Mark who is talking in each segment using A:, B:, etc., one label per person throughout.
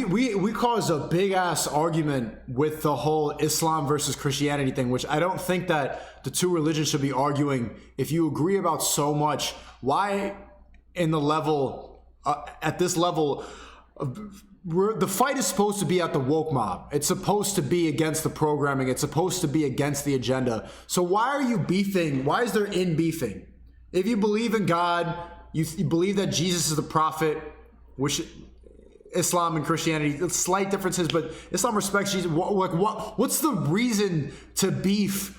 A: we caused a big ass argument with the whole Islam versus Christianity thing, which I don't think that the two religions should be arguing. If you agree about so much, why in the level at this level the fight is supposed to be at the woke mob. It's supposed to be against the programming. It's supposed to be against the agenda. So why are you beefing? Why is there beefing? If you believe in God, you believe that Jesus is the prophet, which Islam and Christianity, slight differences, but Islam respects Jesus. What's the reason to beef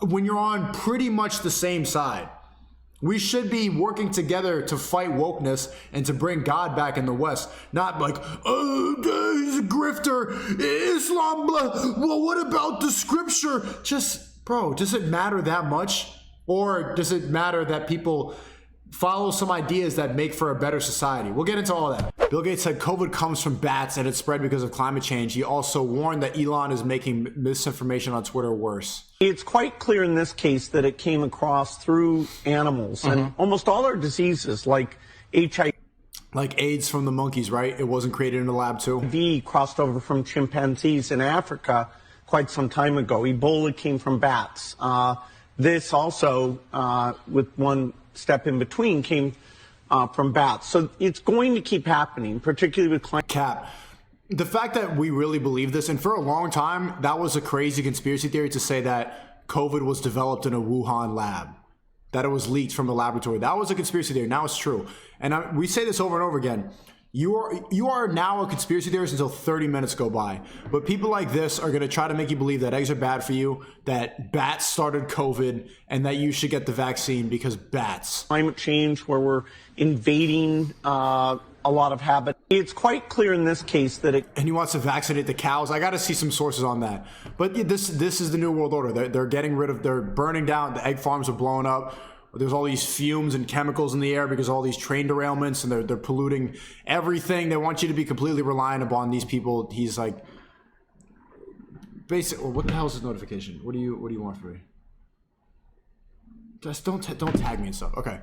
A: when you're on pretty much the same side? We should be working together to fight wokeness and to bring God back in the West. Not like, oh, he's a grifter, Islam, blah. Well, what about the scripture? Just, bro, does it matter that much? Or does it matter that people follow some ideas that make for a better society? We'll get into all that. Bill Gates said COVID comes from bats and it's spread because of climate change. He also warned that Elon is making misinformation on Twitter worse.
B: It's quite clear in this case that it came across through animals, and almost all our diseases like HIV.
A: Like AIDS from the monkeys, right? It wasn't created in the lab too?
B: HIV crossed over from chimpanzees in Africa quite some time ago. Ebola came from bats. This also, with one step in between, came from bats. So it's going to keep happening, particularly with climate.
A: Cap. The fact that we really believe this, and for a long time, that was a crazy conspiracy theory to say that COVID was developed in a Wuhan lab, that it was leaked from a laboratory. That was a conspiracy theory. Now it's true. And we say this over and over again. You are now a conspiracy theorist until 30 minutes go by. But people like this are going to try to make you believe that eggs are bad for you, that bats started COVID, and that you should get the vaccine because bats.
B: Climate change, where we're invading a lot of habits. It's quite clear in this case that it...
A: And he wants to vaccinate the cows. I got to see some sources on that. But this is the new world order. They're getting rid of... They're burning down. The egg farms are blowing up. There's all these fumes and chemicals in the air because of all these train derailments, and they're polluting everything. They want you to be completely reliant upon these people. He's like... Basically, what the hell is this notification? What do you want from me? Just don't tag me and stuff. Okay.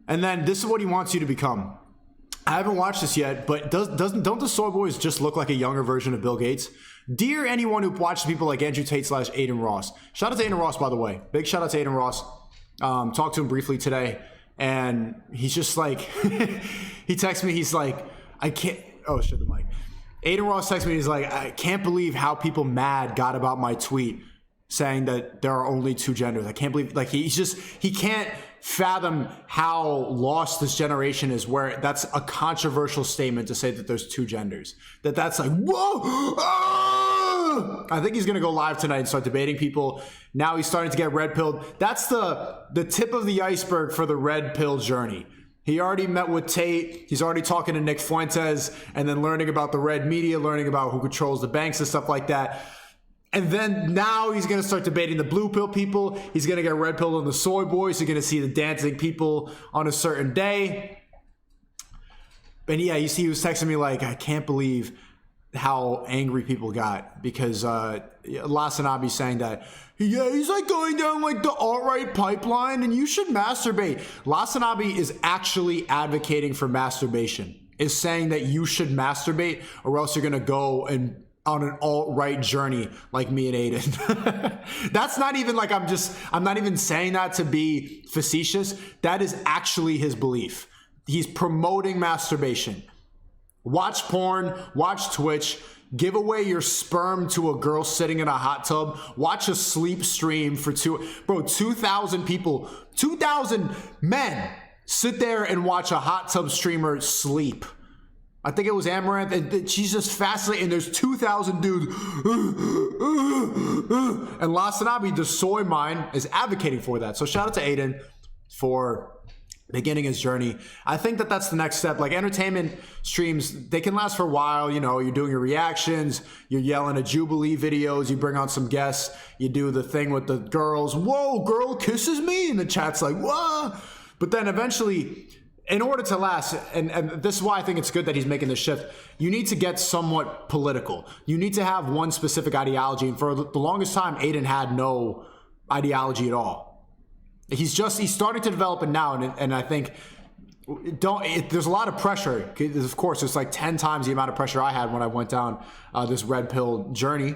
A: And then this is what he wants you to become. I haven't watched this yet, but don't the Soy Boys just look like a younger version of Bill Gates? Dear anyone who watches people like Andrew Tate / Aiden Ross. Shout out to Aiden Ross, by the way. Big shout out to Aiden Ross. Talked to him briefly today, and he's just like, he texts me, he's like, I can't, oh shit, the mic. Aiden Ross texts me, he's like, I can't believe how people mad got about my tweet saying that there are only two genders. I can't believe, like, he can't fathom how lost this generation is, where that's a controversial statement to say that there's two genders. That's like, whoa! Ah! I think he's going to go live tonight and start debating people. Now he's starting to get red-pilled. That's the tip of the iceberg for the red pill journey. He already met with Tate. He's already talking to Nick Fuentes, and then learning about the red media, learning about who controls the banks and stuff like that. And then now he's going to start debating the blue pill people. He's going to get red pilled on the soy boys. He's going to see the dancing people on a certain day. And yeah, you see, he was texting me like, I can't believe how angry people got because Lasanabi's saying that, yeah, he's like going down like the alt-right pipeline and you should masturbate. Lasanabi is actually advocating for masturbation, is saying that you should masturbate or else you're going to go and on an alt-right journey like me and Aiden. That's not even like, I'm not even saying that to be facetious. That is actually his belief. He's promoting masturbation. Watch porn, watch Twitch, give away your sperm to a girl sitting in a hot tub, watch a sleep stream for 2,000 people, 2,000 men sit there and watch a hot tub streamer sleep. I think it was Amaranth, and she's just fascinating. And there's 2,000 dudes. And Lasanabi, the soy mind, is advocating for that. So shout out to Aiden for beginning his journey. I think that that's the next step. Like entertainment streams, they can last for a while. You know, you're doing your reactions, you're yelling at Jubilee videos, you bring on some guests, you do the thing with the girls. Whoa, girl kisses me. And the chat's like, whoa. But then eventually, in order to last, and this is why I think it's good that he's making this shift, you need to get somewhat political. You need to have one specific ideology. And for the longest time, Aiden had no ideology at all. He's starting to develop it now. And I think There's a lot of pressure. Of course, it's like 10 times the amount of pressure I had when I went down this red pill journey.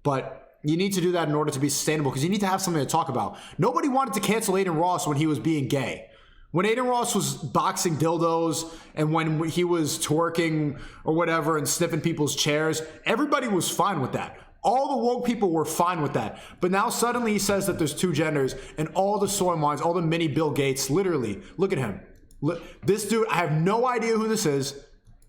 A: But you need to do that in order to be sustainable, because you need to have something to talk about. Nobody wanted to cancel Aiden Ross when he was being gay. When Aiden Ross was boxing dildos and when he was twerking or whatever and sniffing people's chairs, everybody was fine with that. All the woke people were fine with that. But now suddenly he says that there's two genders, and all the soy minds, all the mini Bill Gates, literally, look at him. This dude, I have no idea who this is,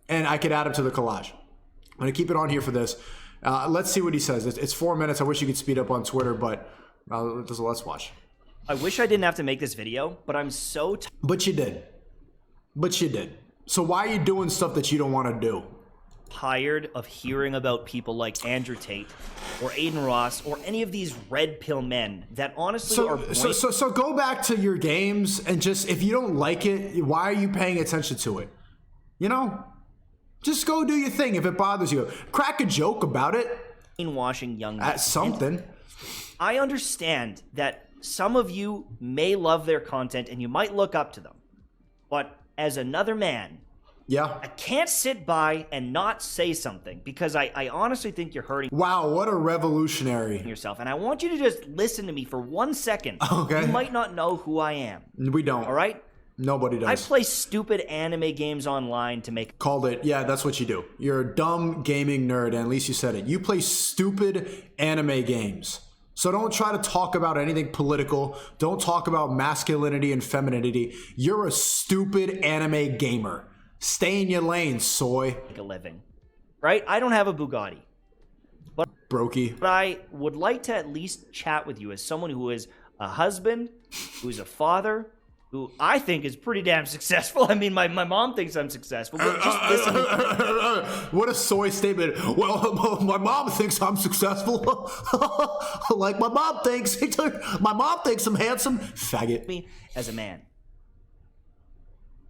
A: and I could add him to the collage. I'm going to keep it on here for this. Let's see what he says. It's 4 minutes. I wish you could speed up on Twitter, but let's watch.
C: I wish I didn't have to make this video, but I'm so
A: But you did. So why are you doing stuff that you don't want to do?
C: tired of hearing about people like Andrew Tate or Aiden Ross or any of these red pill men that honestly are...
A: So go back to your games and just, if you don't like it, why are you paying attention to it? You know? Just go do your thing if it bothers you. Crack a joke about it.
C: Brainwashing young men.
A: At something.
C: I understand that some of you may love their content and you might look up to them. But as another man,
A: yeah,
C: I can't sit by and not say something, because I honestly think you're hurting
A: Wow, what a revolutionary.
C: yourself. And I want you to just listen to me for 1 second.
A: Okay.
C: You might not know who I am.
A: We don't.
C: All right?
A: Nobody does.
C: I play stupid anime games online to make...
A: Called it. Yeah, that's what you do. You're a dumb gaming nerd, and at least you said it. You play stupid anime games. So don't try to talk about anything political. Don't talk about masculinity and femininity. You're a stupid anime gamer. Stay in your lane, soy.
C: a living. Right? I don't have a Bugatti.
A: Brokey.
C: But I would like to at least chat with you as someone who is a husband, who's a father, who I think is pretty damn successful. I mean, my mom thinks I'm successful, but just listen to
A: What a soy statement. Well, my mom thinks I'm successful. Like my mom thinks. My mom thinks I'm handsome. Faggot.
C: me as a man.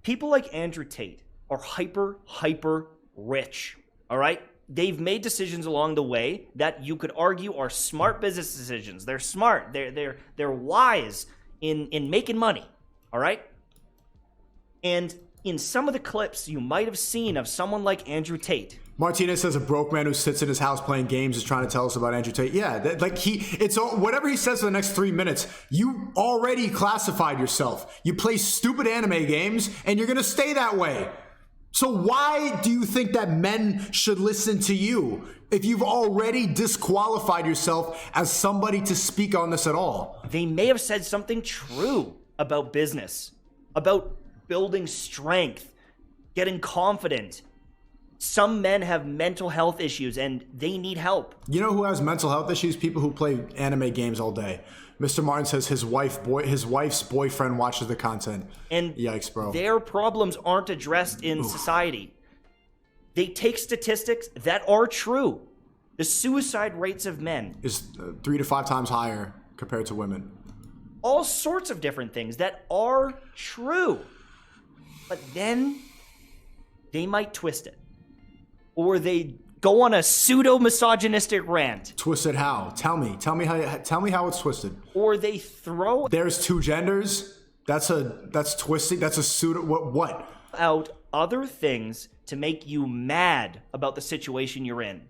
C: People like Andrew Tate are hyper rich, all right? They've made decisions along the way that you could argue are smart business decisions. They're smart. They're wise in making money, all right? And in some of the clips you might have seen of someone like Andrew Tate.
A: Martinez says a broke man who sits in his house playing games is trying to tell us about Andrew Tate. Yeah, it's whatever he says for the next 3 minutes, you already classified yourself. You play stupid anime games and you're going to stay that way. So why do you think that men should listen to you if you've already disqualified yourself as somebody to speak on this at all?
C: They may have said something true about business, about building strength, getting confident. Some men have mental health issues and they need help.
A: You know who has mental health issues? People who play anime games all day. Mr. Martin says his wife's boyfriend watches the content.
C: And
A: yikes, bro.
C: Their problems aren't addressed in society. They take statistics that are true. The suicide rates of men
A: is 3 to 5 times higher compared to women.
C: All sorts of different things that are true. But then they might twist it. Or they go on a pseudo-misogynistic rant.
A: Twisted how? Tell me how it's twisted.
C: Or they throw
A: there's two genders. That's twisting. That's a pseudo what?
C: Out other things to make you mad about the situation you're in.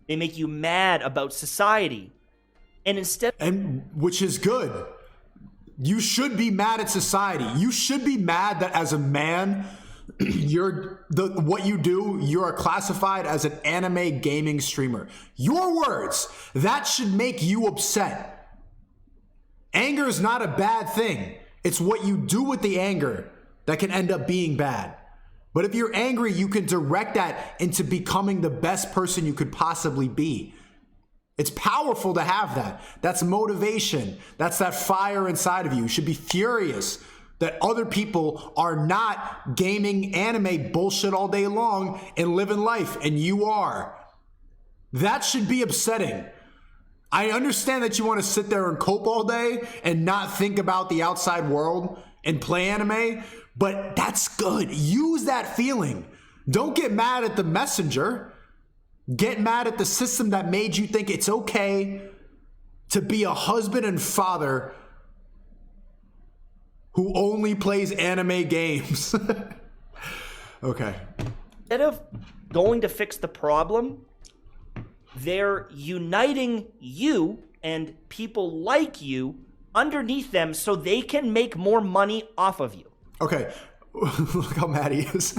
C: They make you mad about society. And
A: which is good. You should be mad at society. You should be mad that as a man, what you do, you are classified as an anime gaming streamer. Your words, that should make you upset. Anger is not a bad thing. It's what you do with the anger that can end up being bad. But if you're angry, you can direct that into becoming the best person you could possibly be. It's powerful to have that. That's motivation. That's that fire inside of you. You should be furious that other people are not gaming anime bullshit all day long and living life, and you are. That should be upsetting. I understand that you want to sit there and cope all day and not think about the outside world and play anime, but that's good. Use that feeling. Don't get mad at the messenger. Get mad at the system that made you think it's okay to be a husband and father who only plays anime games. Okay.
C: Instead of going to fix the problem, they're uniting you and people like you underneath them so they can make more money off of you.
A: Okay. Look how mad he is.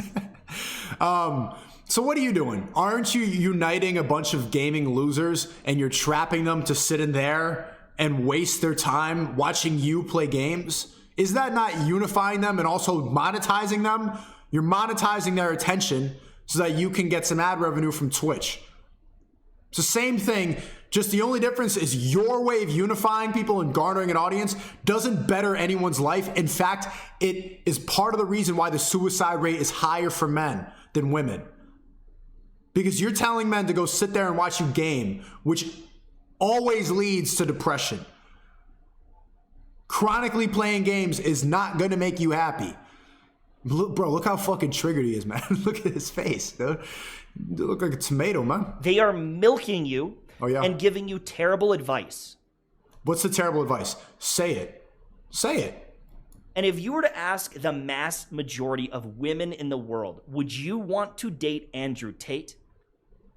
A: So what are you doing? Aren't you uniting a bunch of gaming losers and you're trapping them to sit in there and waste their time watching you play games? Is that not unifying them and also monetizing them? You're monetizing their attention so that you can get some ad revenue from Twitch. It's the same thing, just the only difference is your way of unifying people and garnering an audience doesn't better anyone's life. In fact, it is part of the reason why the suicide rate is higher for men than women. Because you're telling men to go sit there and watch you game, which always leads to depression. Chronically playing games is not going to make you happy. Look, bro, look how fucking triggered he is, man. Look at his face, dude. You look like a tomato, man.
C: They are milking you
A: and
C: giving you terrible advice.
A: What's the terrible advice? Say it. Say it.
C: And if you were to ask the mass majority of women in the world, would you want to date Andrew Tate?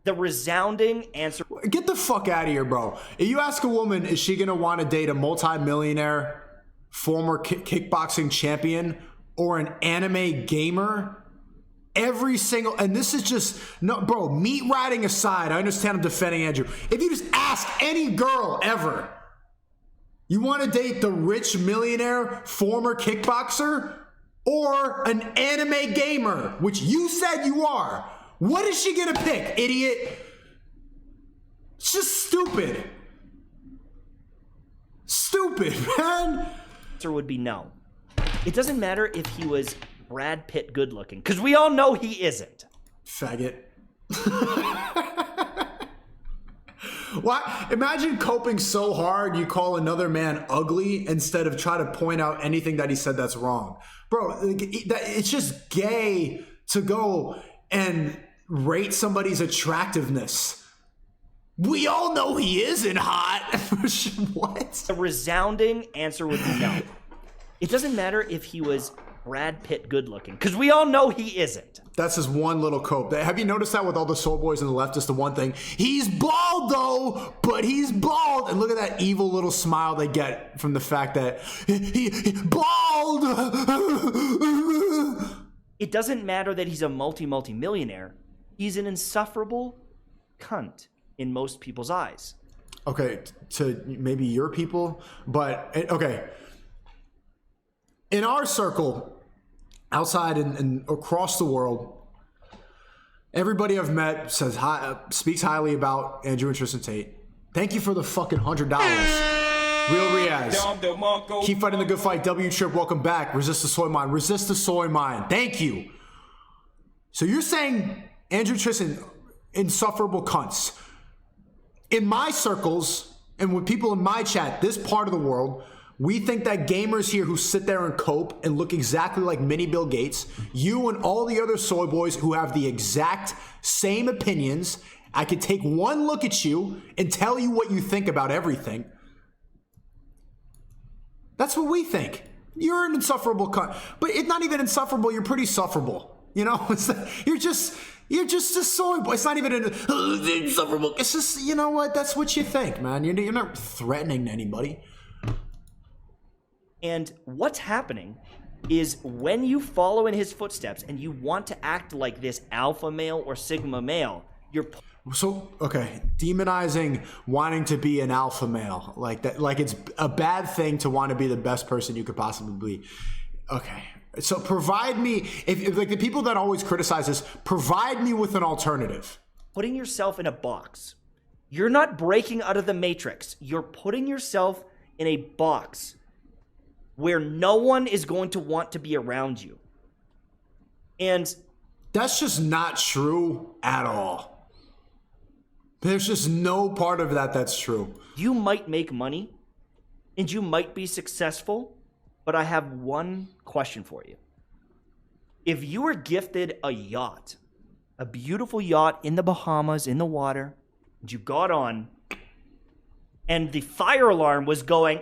C: The resounding answer...
A: Get the fuck out of here, bro. If you ask a woman, is she going to want to date a multi-millionaire, former kickboxing champion, or an anime gamer? Every single, and this is just, no, bro, meat riding aside, I understand I'm defending Andrew. If you just ask any girl ever, you want to date the rich millionaire, former kickboxer, or an anime gamer, which you said you are, what is she gonna pick, idiot? It's just stupid. Stupid, man.
C: Answer would be no. It doesn't matter if he was Brad Pitt good looking, because we all know he isn't.
A: Faggot. Why? Imagine coping so hard you call another man ugly instead of try to point out anything that he said that's wrong. Bro, it's just gay to go and rate somebody's attractiveness. We all know he isn't hot. What?
C: The resounding answer would be no. It doesn't matter if he was Brad Pitt good looking, because we all know he isn't.
A: That's his one little cope. Have you noticed that with all the soul boys on the left? Just the one thing. He's bald though, but he's bald. And look at that evil little smile they get from the fact that he bald.
C: It doesn't matter that he's a multi-millionaire. He's an insufferable cunt in most people's eyes.
A: Okay, to maybe your people, but okay. In our circle, outside and across the world, everybody I've met says speaks highly about Andrew and Tristan Tate. Thank you for the fucking $100. Real Riaz. Keep fighting the good fight. W Trip, welcome back. Resist the soy mine. Resist the soy mine. Thank you. So you're saying Andrew Tristan, insufferable cunts. In my circles and with people in my chat, this part of the world, we think that gamers here who sit there and cope and look exactly like mini Bill Gates, you and all the other soy boys who have the exact same opinions, I could take one look at you and tell you what you think about everything. That's what we think. You're an insufferable cunt. But it's not even insufferable, you're pretty sufferable. You know, you're just a soy boy. It's not even insufferable. It's just, you know what, that's what you think, man. You're not threatening anybody.
C: And what's happening is when you follow in his footsteps and you want to act like this alpha male or sigma male, you're...
A: So, okay, demonizing wanting to be an alpha male, like that, like it's a bad thing to want to be the best person you could possibly be. Okay, so provide me, if like the people that always criticize this, provide me with an alternative.
C: Putting yourself in a box. You're not breaking out of the matrix. You're putting yourself in a box where no one is going to want to be around you. And
A: that's just not true at all. There's just no part of that that's true.
C: You might make money and you might be successful, but I have one question for you. If you were gifted a yacht, a beautiful yacht in the Bahamas, in the water, and you got on, and the fire alarm was going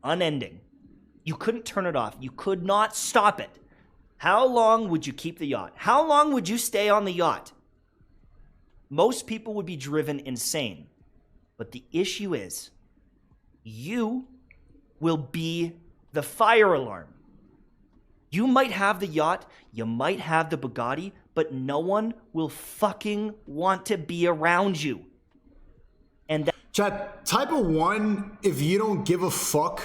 C: unending, You couldn't turn it off. You could not stop it. How long would you keep the yacht? How long would you stay on the yacht? Most people would be driven insane. But the issue is, you will be the fire alarm. You might have the yacht, you might have the Bugatti, but no one will fucking want to be around you. And
A: Chat, type of 1 if you don't give a fuck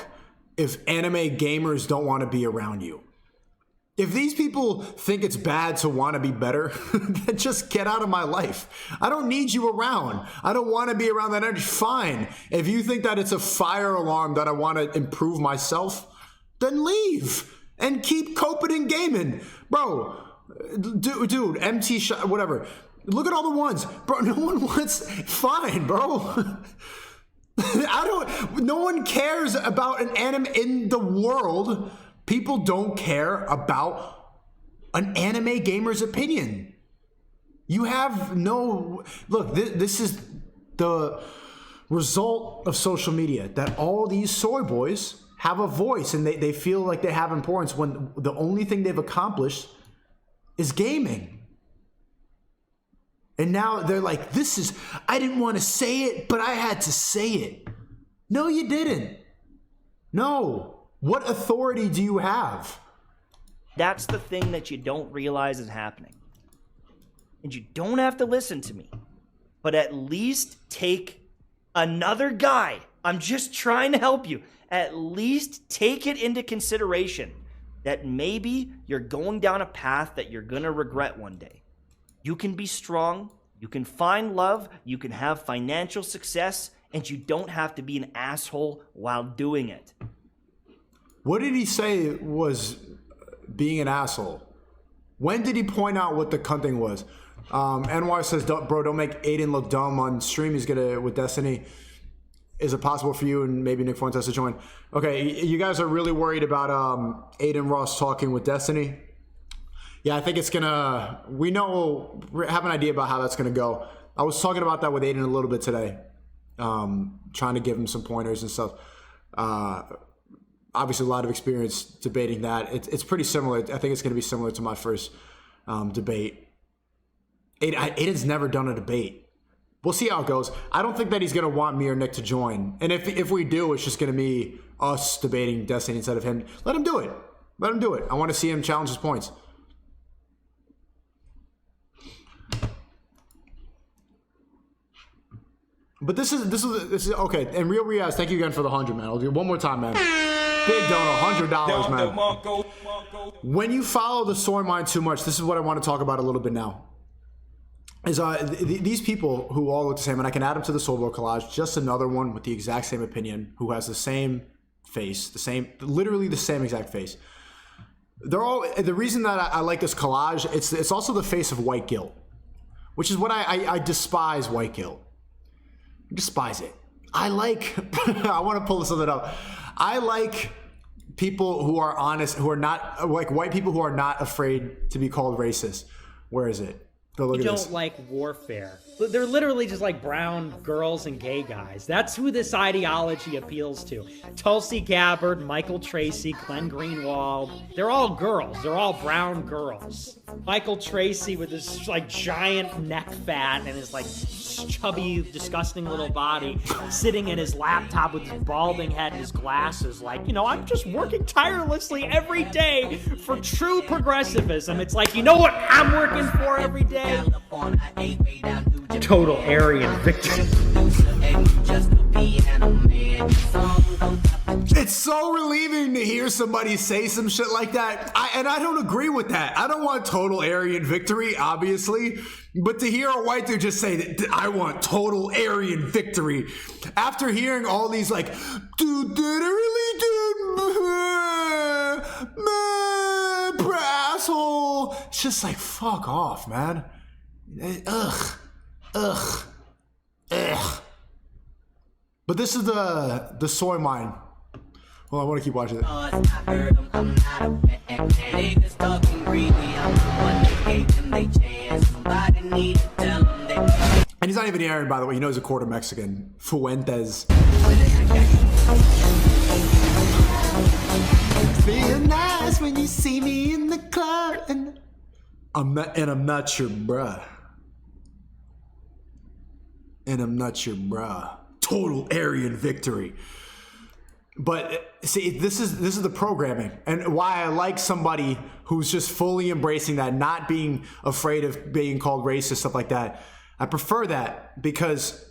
A: if anime gamers don't want to be around you. If these people think it's bad to want to be better, then just get out of my life. I don't need you around. I don't want to be around that energy. Fine. If you think that it's a fire alarm that I want to improve myself, then leave and keep coping and gaming. Bro, dude, MT shot, whatever. Look at all the ones. Bro, no one wants, fine, bro. No one cares about an anime in the world. People don't care about an anime gamer's opinion. You have no, look, this is the result of social media, that all these soy boys have a voice and they feel like they have importance when the only thing they've accomplished is gaming. And now they're like, I didn't want to say it, but I had to say it. No, you didn't. No. What authority do you have?
C: that's the thing that you don't realize is happening. And you don't have to listen to me, but at least take another guy. I'm just trying to help you. At least take it into consideration that maybe you're going down a path that you're going to regret one day. You can be strong, you can find love, you can have financial success, and you don't have to be an asshole while doing it.
A: What did he say was being an asshole? When did he point out what the cunting was? NY says, bro, don't make Aiden look dumb on stream. He's gonna with Destiny. Is it possible for you and maybe Nick Fuentes to join? Okay, you guys are really worried about Aiden Ross talking with Destiny. Yeah, I think it's gonna. We have an idea about how that's gonna go. I was talking about that with Aiden a little bit today, trying to give him some pointers and stuff. Obviously, a lot of experience debating that. It's pretty similar. I think it's going to be similar to my first debate. Aiden's never done a debate. We'll see how it goes. I don't think that he's going to want me or Nick to join. And if we do, it's just going to be us debating Destiny instead of him. Let him do it. Let him do it. I want to see him challenge his points. But this is okay. And Real Riaz, thank you again for the 100, man. I'll do it one more time, man. Big donor, $100, man. When you follow the story mine too much, this is what I want to talk about a little bit now. Is these people who all look the same, and I can add them to the Soulboy collage, just another one with the exact same opinion, who has the same face, literally the same exact face. They're all, the reason that I like this collage, it's also the face of white guilt, which is what I despise white guilt. I despise it. I want to pull something up. I like people who are honest, who are not, like white people who are not afraid to be called racist. Where is it?
D: You don't like warfare. They're literally just like brown girls and gay guys. That's who this ideology appeals to. Tulsi Gabbard, Michael Tracy, Glenn Greenwald. They're all girls. They're all brown girls. Michael Tracy with his like giant neck fat and his like chubby, disgusting little body, sitting in his laptop with his balding head and his glasses like, I'm just working tirelessly every day for true progressivism. It's like, you know what I'm working for every day? Total Aryan victory.
A: It's so relieving to hear somebody say some shit like that. I don't agree with that. I don't want total Aryan victory, obviously. But to hear a white dude just say that I want total Aryan victory after hearing all these like, dude, did it really do? Asshole. It's just like, fuck off, man. Ugh. But this is the soy mine. Well, I want to keep watching it. And he's not even Aaron, by the way. He knows a quarter Mexican. Fuentes. feel nice when you see me in the club, and I'm not your bruh. And I'm not your bruh. Total Aryan victory. But see, this is the programming, and why I like somebody who's just fully embracing that, not being afraid of being called racist, stuff like that. I prefer that because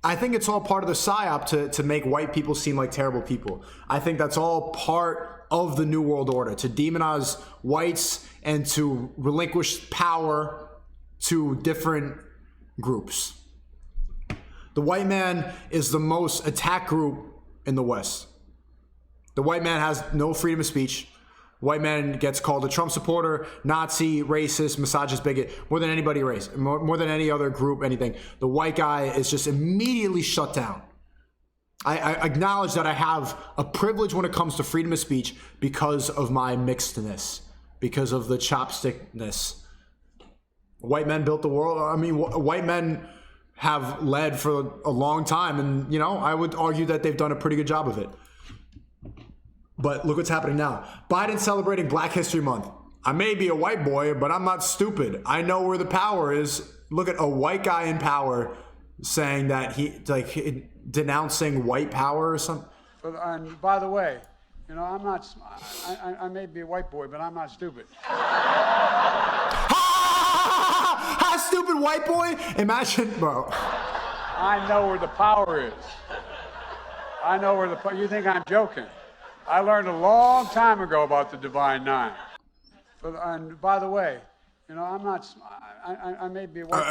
A: I think it's all part of the psyop to make white people seem like terrible people. I think that's all part of the New World Order, to demonize whites and to relinquish power to different groups. The white man is the most attacked group in the West. The white man has no freedom of speech. White man gets called a Trump supporter, Nazi, racist, misogynist, bigot, more than anybody race, more than any other group, anything. The white guy is just immediately shut down. I acknowledge that I have a privilege when it comes to freedom of speech because of my mixedness, because of the chopstickness. White men built the world. I mean, white men have led for a long time, and I would argue that they've done a pretty good job of it. But look what's happening now. Biden celebrating Black History Month. I may be a white boy, but I'm not stupid. I know where the power is. Look at a white guy in power saying that denouncing white power or something.
E: And by the way, I'm not. I may be a white boy, but I'm not stupid.
A: Ha, stupid white boy. Imagine, bro.
E: I know where the power is. I know where the power. You think I'm joking? I learned a long time ago about the Divine Nine. And by the way, I'm not. I may be a white boy.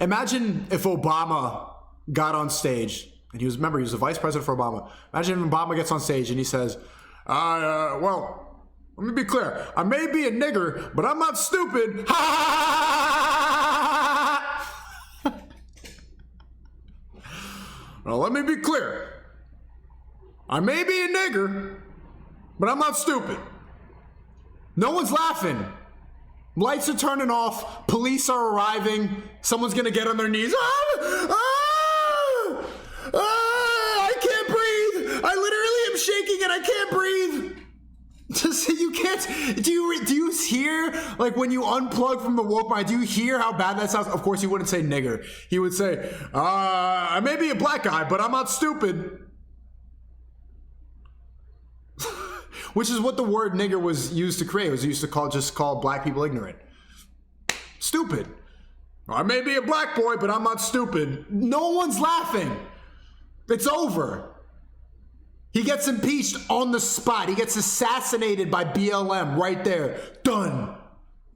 A: Imagine if Obama got on stage, and he was the vice president for Obama. Imagine if Obama gets on stage and he says, well, let me be clear. I may be a nigger, but I'm not stupid. Well, let me be clear. I may be a nigger, but I'm not stupid. No one's laughing. Lights are turning off. Police are arriving. Someone's going to get on their knees. I can't breathe. I literally am shaking and I can't breathe. Just you can't. Do you hear, like, when you unplug from the woke mind? Do you hear how bad that sounds? Of course, he wouldn't say nigger. He would say, "I may be a black guy, but I'm not stupid." Which is what the word nigger was used to create. It was used to call black people ignorant, stupid. I may be a black boy, but I'm not stupid. No one's laughing. It's over. He gets impeached on the spot. He gets assassinated by BLM right there. Done.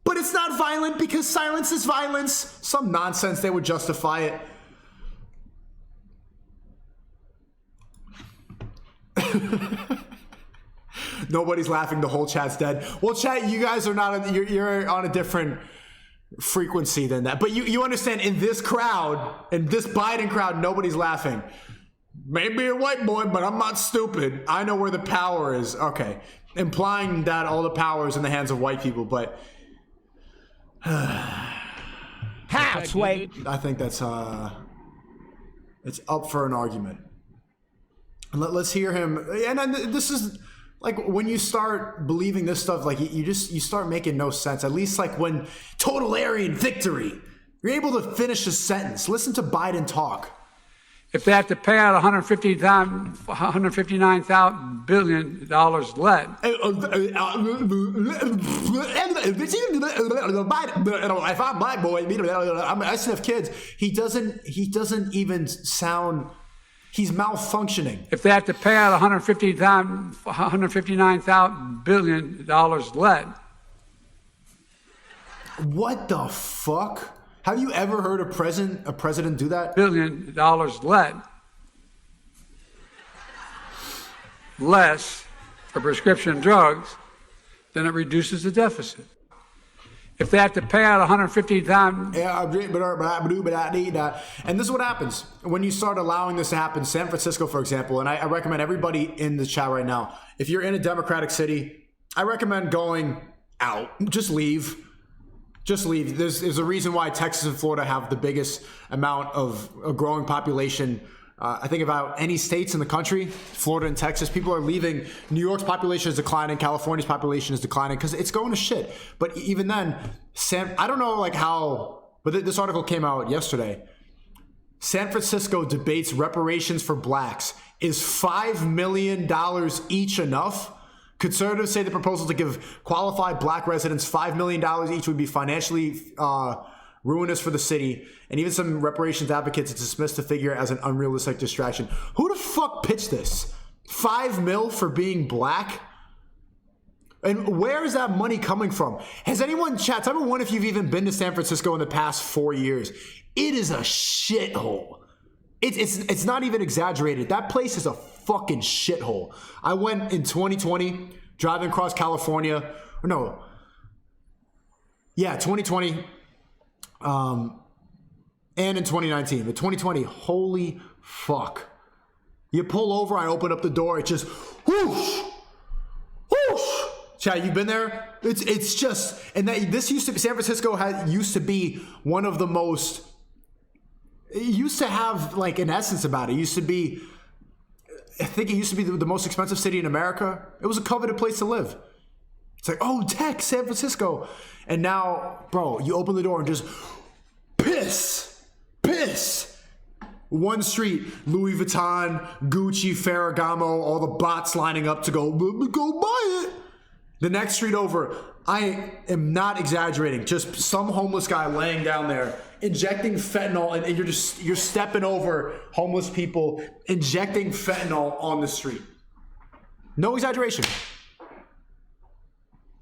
A: But it's not violent because silence is violence. Some nonsense, they would justify it. Nobody's laughing. The whole chat's dead. Well, chat, you guys are not. You're on a different frequency than that. But you understand, in this crowd, in this Biden crowd, nobody's laughing. Maybe a white boy, but I'm not stupid. I know where the power is. Okay. Implying that all the power is in the hands of white people, but
F: How, Sway?
A: I think that's it's up for an argument. Let's hear him. And this is like, when you start believing this stuff, like you start making no sense. At least like when total Aryan victory, you're able to finish a sentence. Listen to Biden talk.
E: If they have to pay out $159 billion less.
A: If I'm black boy, I still have kids. He doesn't even sound. He's malfunctioning.
E: If they have to pay out $159 billion less.
A: What the fuck? Have you ever heard a president do that?
E: $1 billion less for prescription drugs, then it reduces the deficit. If they have to pay out $150,000,
A: and this is what happens when you start allowing this to happen. San Francisco, for example, and I recommend everybody in the chat right now, if you're in a Democratic city, I recommend going out. Just leave. Just leave. There's a reason why Texas and Florida have the biggest amount of a growing population I think about any states in the country, Florida and Texas, people are leaving. New York's population is declining. California's population is declining because it's going to shit. But even then, I don't know like how, but this article came out yesterday. San Francisco debates reparations for blacks. Is $5 million each enough? Conservatives say the proposal to give qualified black residents $5 million each would be financially ruinous for the city, and even some reparations advocates dismiss the figure as an unrealistic distraction. Who the fuck pitched this? $5 million for being black? And where is that money coming from? Has anyone, chat, type of one if you've even been to San Francisco in the past 4 years. It is a shithole. It's not even exaggerated. That place is a fucking shithole. I went in 2020, driving across California. No. Yeah, 2020. And in 2019. But 2020, holy fuck. You pull over, I open up the door, it just whoosh! Whoosh! Chad, you've been there? It's just, and this used to be, San Francisco used to be one of the most, it used to have like an essence about it. It used to be, I think it used to be the most expensive city in America. It was a coveted place to live. It's like, oh, tech, San Francisco. And now, bro, you open the door and just piss. One street, Louis Vuitton, Gucci, Ferragamo, all the bots lining up to go buy it. The next street over, I am not exaggerating, just some homeless guy laying down there, injecting fentanyl, and you're stepping over homeless people, injecting fentanyl on the street. No exaggeration.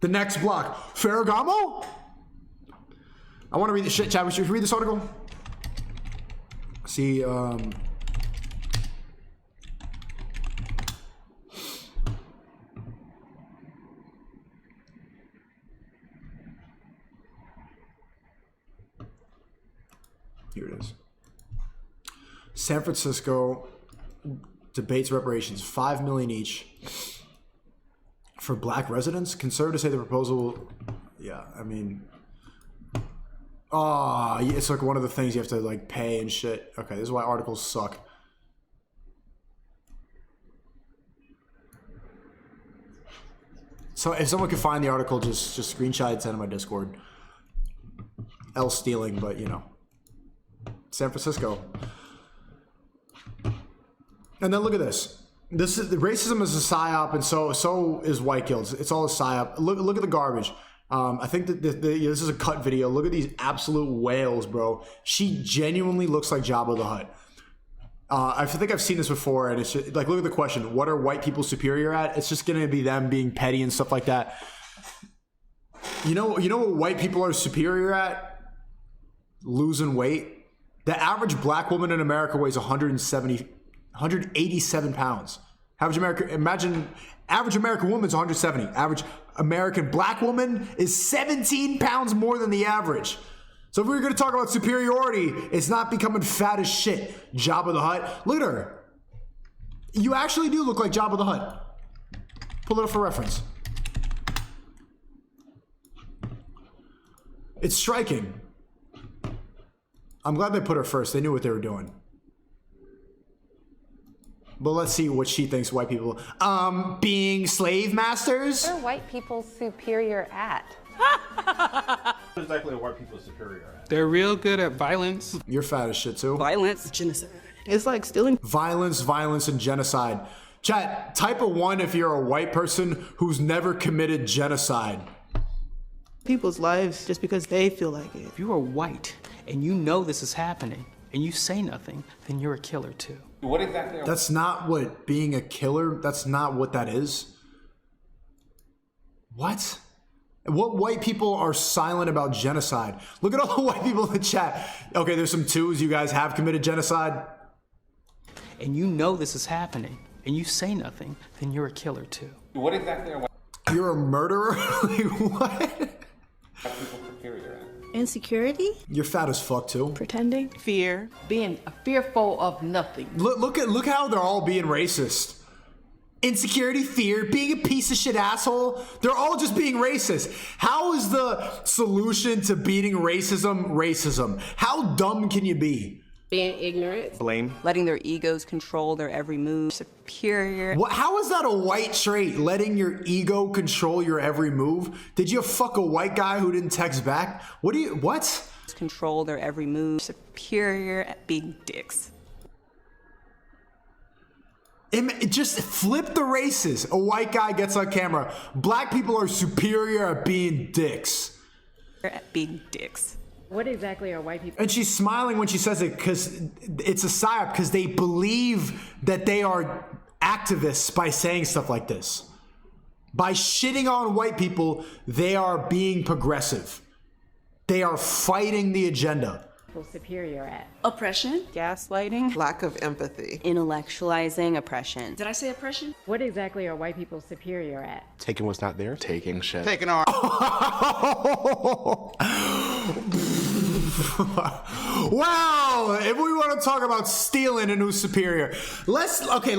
A: The next block, Ferragamo? I want to read the shit, chat. Should we read this article? See, here it is. San Francisco debates reparations, $5 million each for black residents. Conservatives say the proposal, yeah, I mean, it's like one of the things you have to like pay and shit. Okay, this is why articles suck. So if someone could find the article, just screenshot it, send it to my Discord. L stealing, but you know. San Francisco. And then look at this. Racism is a psyop, and so is white guilt. It's all a psyop. Look at the garbage. I think that this is a cut video. Look at these absolute whales, bro. She genuinely looks like Jabba the Hutt. I think I've seen this before, and it's just, like, look at the question: what are white people superior at? It's just gonna be them being petty and stuff like that. You know what white people are superior at? Losing weight. The average black woman in America weighs 187 pounds. Average American woman's 170. Average American black woman is 17 pounds more than the average. So if we're going to talk about superiority, it's not becoming fat as shit. Jabba the Hutt. Look at her. You actually do look like Jabba the Hutt. Pull it up for reference. It's striking. I'm glad they put her first. They knew what they were doing. But let's see what she thinks white people, being slave masters?
G: What are white people superior at?
H: What exactly are white people superior at?
I: They're real good at violence.
A: You're fat as shit too.
J: Violence. Genocide. It's like stealing.
A: Violence, and genocide. Chat, type a 1 if you're a white person who's never committed genocide.
J: People's lives just because they feel like it.
I: If you are white and you know this is happening and you say nothing, then you're a killer too.
H: What exactly?
A: That's not what being a killer, that's not what that is. What? What white people are silent about genocide? Look at all the white people in the chat. Okay, there's some 2s. You guys have committed genocide.
I: And you know this is happening and you say nothing, then you're a killer too.
H: What exactly are white
A: You're a murderer? Like, what?
H: people superior at?
J: Insecurity.
A: You're fat as fuck too.
J: Pretending. Fear.
K: Being fearful of nothing.
A: Look how they're all being racist. Insecurity, fear, being a piece of shit asshole. They're all just being racist. How is the solution to beating racism? How dumb can you be?
G: Being ignorant.
H: Blame.
K: Letting their egos control their every move. Superior.
A: How is that a white trait? Letting your ego control your every move? Did you fuck a white guy who didn't text back? What?
K: Control their every move. Superior at being dicks.
A: Just flip the races. A white guy gets on camera. Black people are superior at being dicks.
K: At being dicks.
G: What exactly are white people?
A: And she's smiling when she says it because it's a psyop, because they believe that they are activists by saying stuff like this. By shitting on white people, they are being progressive. They are fighting the agenda.
G: Superior at?
K: Oppression. Gaslighting.
J: Lack of empathy.
K: Intellectualizing oppression.
L: Did I say oppression?
G: What exactly are white people superior at?
H: Taking what's not there. Taking shit.
J: Taking our...
A: Wow, if we want to talk about stealing and who's superior, okay.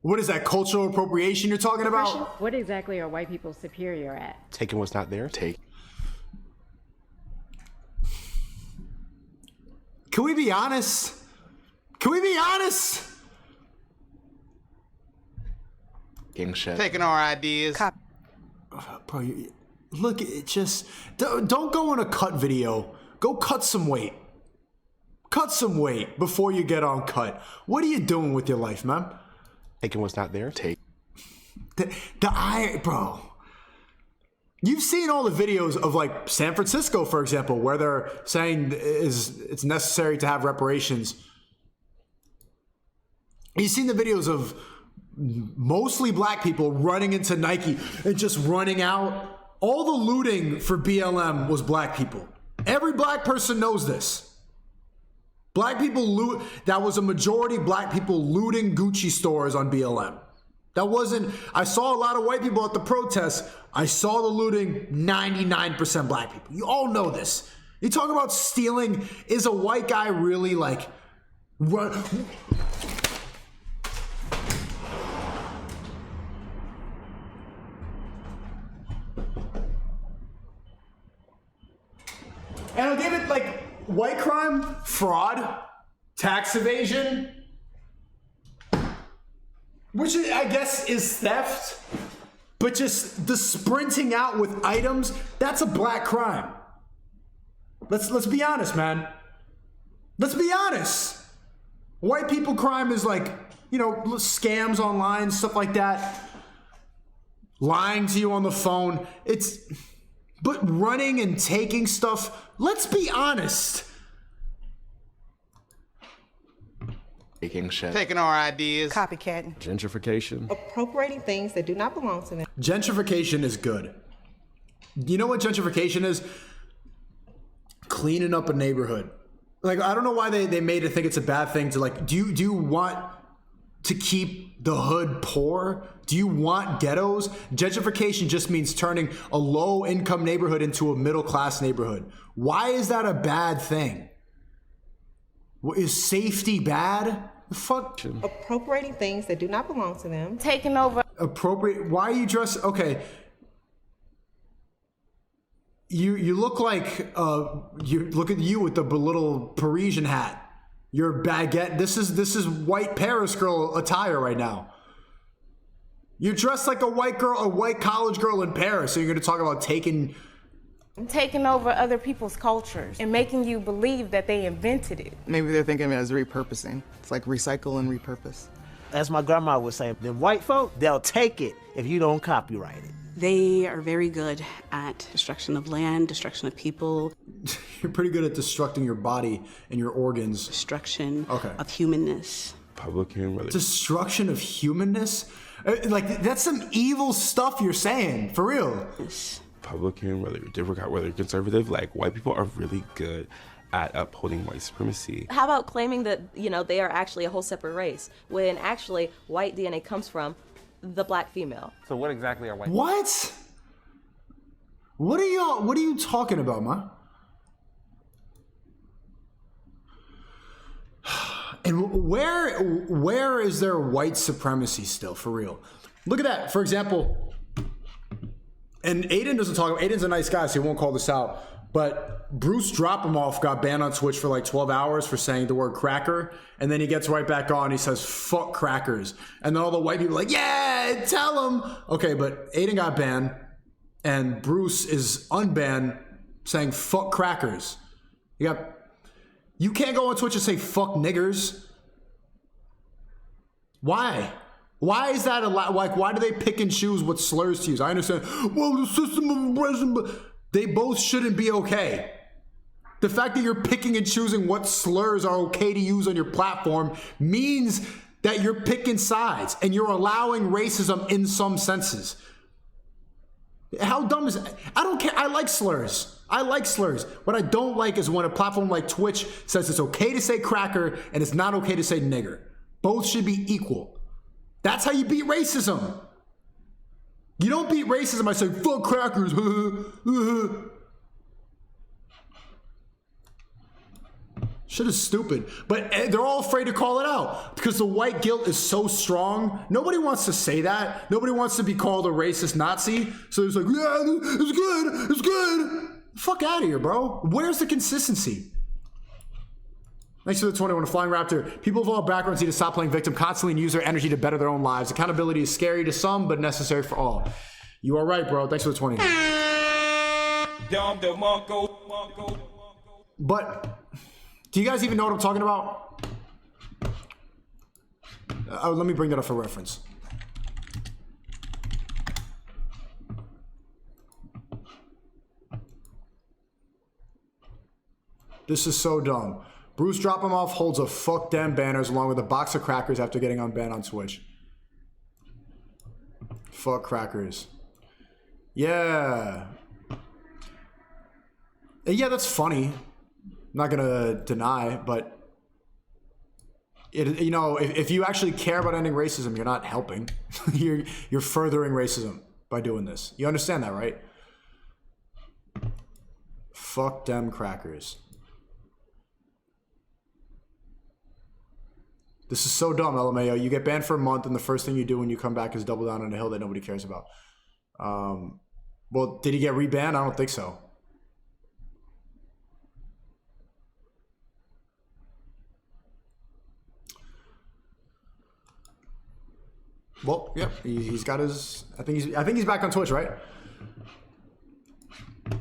A: What is that, cultural appropriation you're talking about?
G: What exactly are white people superior at?
H: Taking what's not there.
A: Can we be honest?
H: Taking shit.
J: Taking our ideas.
A: Bro, look, it just don't go in a cut video. Go cut some weight. Cut some weight before you get on cut. What are you doing with your life, man?
H: Taking what's not there.
A: Bro. You've seen all the videos of like San Francisco, for example, where they're saying it's necessary to have reparations. You've seen the videos of mostly black people running into Nike and just running out. All the looting for BLM was black people. Every black person knows this. Black people loot. That was a majority black people looting Gucci stores on BLM. That wasn't, I saw a lot of white people at the protests. I saw the looting, 99% black people. You all know this. You talk about stealing. Is a white guy really like run? And I'll give it like white crime, fraud, tax evasion, which I guess is theft, but just the sprinting out with items, that's a black crime. Let's be honest, man. Let's be honest. White people crime is like, scams online, stuff like that. Lying to you on the phone. But running and taking stuff, let's be honest.
H: Taking shit.
J: Taking our ideas.
K: Copycatting.
H: Gentrification.
J: Appropriating things that do not belong to them.
A: Gentrification is good. You know what gentrification is? Cleaning up a neighborhood. Like, I don't know why they made it think it's a bad thing to like, do you want to keep the hood poor? Do you want ghettos? Gentrification just means turning a low income neighborhood into a middle class neighborhood. Why is that a bad thing? Is safety bad? The fuck?
J: Appropriating things that do not belong to them.
G: Taking over.
A: Why are you dressed? Okay. You look like, you look at you with the little Parisian hat. Your baguette. This is white Paris girl attire right now. You're dressed like a white girl, a white college girl in Paris. So you're going to talk about taking
G: over other people's cultures and making you believe that they invented it.
J: Maybe they're thinking of it as repurposing. It's like recycle and repurpose.
F: As my grandma would say, them white folk, they'll take it if you don't copyright it.
L: They are very good at destruction of land, destruction of people.
A: You're pretty good at destructing your body and your organs.
L: Destruction of humanness.
A: Destruction of humanness? Like, that's some evil stuff you're saying, for real.
M: Republican, whether you're Democrat, whether you're conservative, like, white people are really good at upholding white supremacy.
N: How about claiming that, they are actually a whole separate race, when actually white DNA comes from the black female?
H: So what exactly are white?
A: What? What are you talking about, ma? And where is there white supremacy still, for real? Look at that, for example, and Aiden doesn't talk about, Aiden's a nice guy, so he won't call this out, But Bruce Drop-Em-Off got banned on Twitch for like 12 hours for saying the word cracker. And then he gets right back on. He says, fuck crackers. And then all the white people are like, yeah, tell him. Okay, but Aiden got banned. And Bruce is unbanned saying, fuck crackers. You can't go on Twitch and say, fuck niggers. Why? Why is that allowed? Like, why do they pick and choose what slurs to use? I understand. Well, the system of oppression, but they both shouldn't be okay. The fact that you're picking and choosing what slurs are okay to use on your platform means that you're picking sides and you're allowing racism in some senses. How dumb is it? I don't care. I like slurs. I like slurs. What I don't like is when a platform like Twitch says it's okay to say cracker and it's not okay to say nigger. Both should be equal. That's how you beat racism. You don't beat racism by saying, fuck crackers. Shit is stupid. But they're all afraid to call it out because the white guilt is so strong. Nobody wants to say that. Nobody wants to be called a racist Nazi. So it's like, yeah, it's good. It's good. Fuck out of here, bro. Where's the consistency? Thanks for the 21. Flying Raptor. People of all backgrounds need to stop playing victim constantly and use their energy to better their own lives. Accountability is scary to some, but necessary for all. You are right, bro. Thanks for the 20. But do you guys even know what I'm talking about? Let me bring that up for reference. This is so dumb. Bruce Drop-Em-Off holds a fuck them banners along with a box of crackers after getting unbanned on Twitch. Fuck crackers. Yeah. Yeah, that's funny. Not gonna deny, but you know, if you actually care about ending racism, you're not helping. you're furthering racism by doing this. You understand that, right? Fuck them crackers. This is so dumb, LMAO. You get banned for a month, and the first thing you do when you come back is double down on a hill that nobody cares about. Well, did he get rebanned? I don't think so. Well, yeah, he's got his. I think he's back on Twitch, right?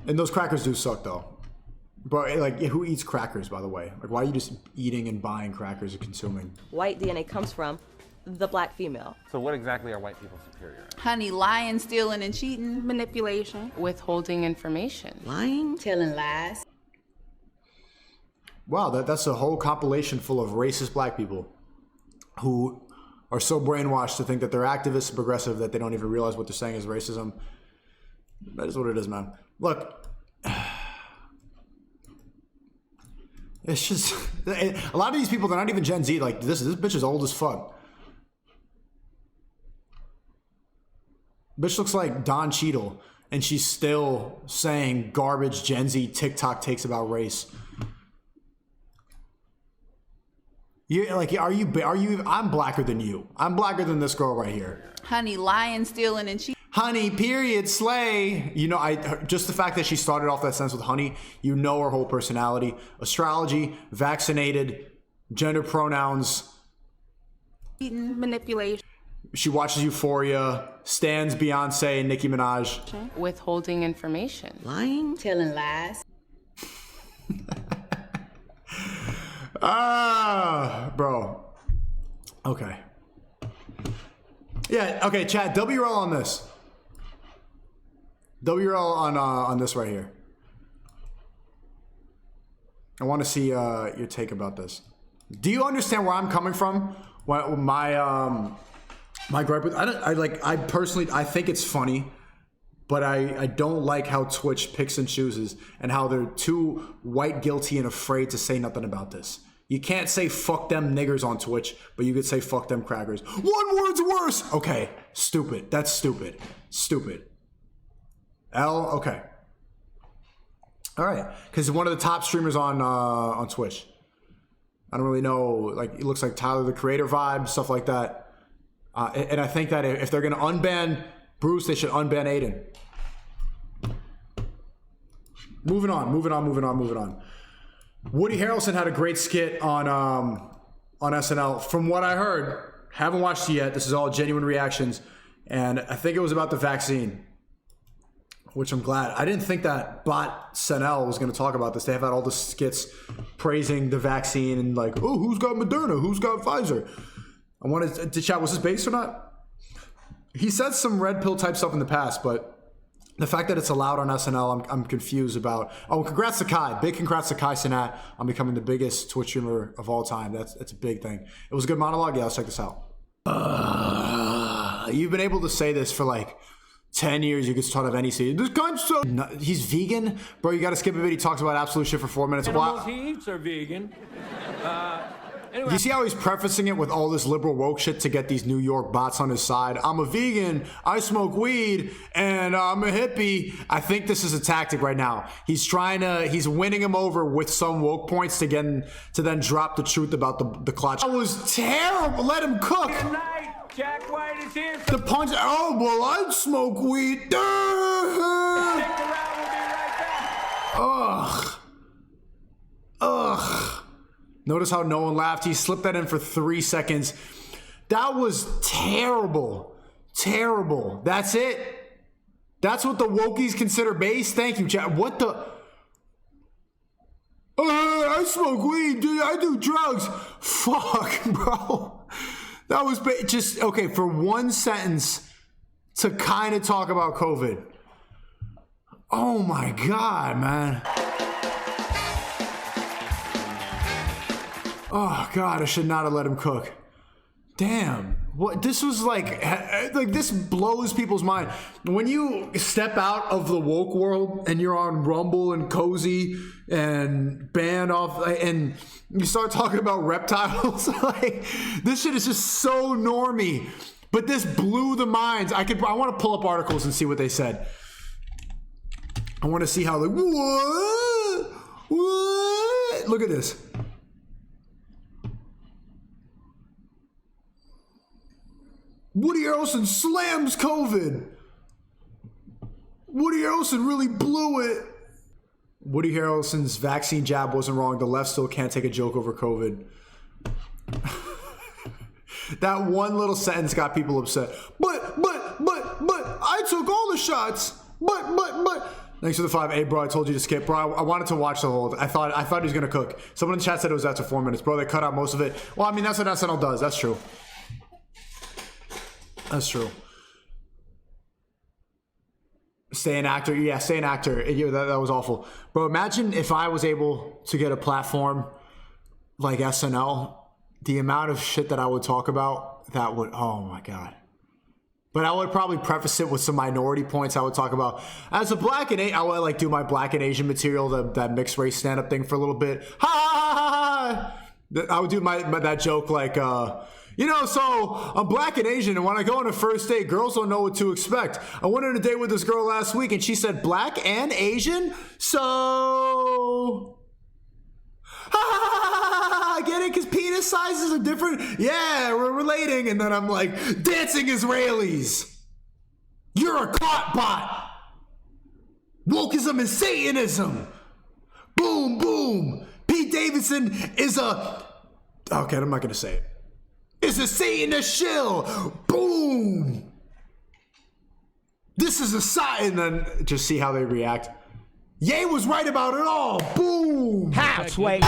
A: And those crackers do suck, though. But like, who eats crackers, by the way? Like, why are you just eating and buying crackers and consuming?
N: White DNA comes from the black female.
O: So what exactly are white people superior at?
L: Honey, lying, stealing, and cheating.
K: Manipulation.
P: Withholding information.
L: Lying.
K: Telling lies.
A: Wow, that's a whole compilation full of racist black people who are so brainwashed to think that they're activists and progressive that they don't even realize what they're saying is racism. That is what it is, man. Look. It's just a lot of these people, they're not even Gen Z. Like this bitch is old as fuck. Bitch looks like Don Cheadle, and she's still saying garbage Gen Z TikTok takes about race. You're like, are you? I'm blacker than you. I'm blacker than this girl right here.
L: Honey, lying, stealing, and cheating.
A: Honey, period, slay. You know, just the fact that she started off that sentence with honey, you know her whole personality. Astrology, vaccinated, gender pronouns.
K: Manipulation.
A: She watches Euphoria, stans Beyonce and Nicki Minaj.
P: Withholding information.
L: Lying.
K: Telling lies.
A: Bro. Okay. Yeah, okay, chat, WRL on this. WRL on this right here. I want to see your take about this. Do you understand where I'm coming from? When my gripe with I personally think it's funny, but I don't like how Twitch picks and chooses and how they're too white guilty and afraid to say nothing about this. You can't say fuck them niggers on Twitch, but you could say fuck them crackers. One word's worse. Okay, stupid. That's stupid. Stupid. Okay. All right, because one of the top streamers on Twitch. I don't really know. Like, it looks like Tyler the Creator vibe, stuff like that. And I think that if they're gonna unban Bruce, they should unban Aiden. Moving on. Woody Harrelson had a great skit on SNL. From what I heard, haven't watched it yet. This is all genuine reactions, and I think it was about the vaccine, which I'm glad. I didn't think that Bot SNL was going to talk about this. They have had all the skits praising the vaccine and like, oh, who's got Moderna? Who's got Pfizer? I wanted to chat, was this based or not? He said some red pill type stuff in the past, but the fact that it's allowed on SNL, I'm confused about. Oh, congrats to Kai. Big congrats to Kai Cenat on becoming the biggest Twitch streamer of all time. That's a big thing. It was a good monologue. Yeah, let's check this out. You've been able to say this for like 10 years. You get taught of any season. This guy's so... He's vegan? Bro, you got to skip a bit. He talks about absolute shit for 4 minutes.
Q: Animals he eats are vegan. Anyway.
A: You see how he's prefacing it with all this liberal woke shit to get these New York bots on his side? I'm a vegan, I smoke weed, and I'm a hippie. I think this is a tactic right now. He's winning him over with some woke points to then drop the truth about the clutch. That was terrible. Let him cook.
Q: Good night. Jack White is here.
A: The punch. Oh, well, I'd smoke weed.
Q: Stick around. We'll be right back.
A: Ugh. Notice how no one laughed. He slipped that in for 3 seconds. That was terrible. Terrible. That's it. That's what the wokies consider base. Thank you, chat. What the? I smoke weed, dude. I do drugs. Fuck, bro. That was just, okay, for one sentence to kind of talk about COVID. Oh my God, man. Oh God, I should not have let him cook. Damn, what this was like this blows people's mind. When you step out of the woke world and you're on Rumble and Cozy and Band Off and you start talking about reptiles, like this shit is just so normie. But this blew the minds. I want to pull up articles and see what they said. I want to see how what? Look at this. Woody Harrelson slams COVID. Woody Harrelson really blew it. Woody Harrelson's vaccine jab wasn't wrong. The left still can't take a joke over COVID. That one little sentence got people upset. But, I took all the shots. But. Thanks for the 5. Hey, bro, I told you to skip. Bro, I wanted to watch the whole. I thought he was going to cook. Someone in the chat said it was after 4 minutes. Bro, they cut out most of it. Well, I mean, that's what SNL does. That's true. That's true. Stay an actor. Yeah, stay an actor. Yeah, that was awful. Bro, imagine if I was able to get a platform like SNL, the amount of shit that I would talk about, that would, oh my God. But I would probably preface it with some minority points. I would talk about, as a black and I would like do my black and Asian material, that mixed race stand-up thing for a little bit. Ha ha ha ha! I would do that joke like, you know, so I'm black and Asian, and when I go on a first date, girls don't know what to expect. I went on a date with this girl last week, and she said black and Asian, so... I get it, because penis sizes are different. Yeah, we're relating. And then I'm like, dancing Israelis. You're a caught bot. Wokeism is Satanism. Boom, boom. Pete Davidson is a... Okay, I'm not going to say it. It's a Satanist shill. Boom. This is a sign. And then just see how they react. Ye was right about it all. Boom.
F: Halfway.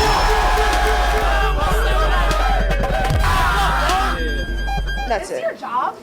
R: That's it. Your job?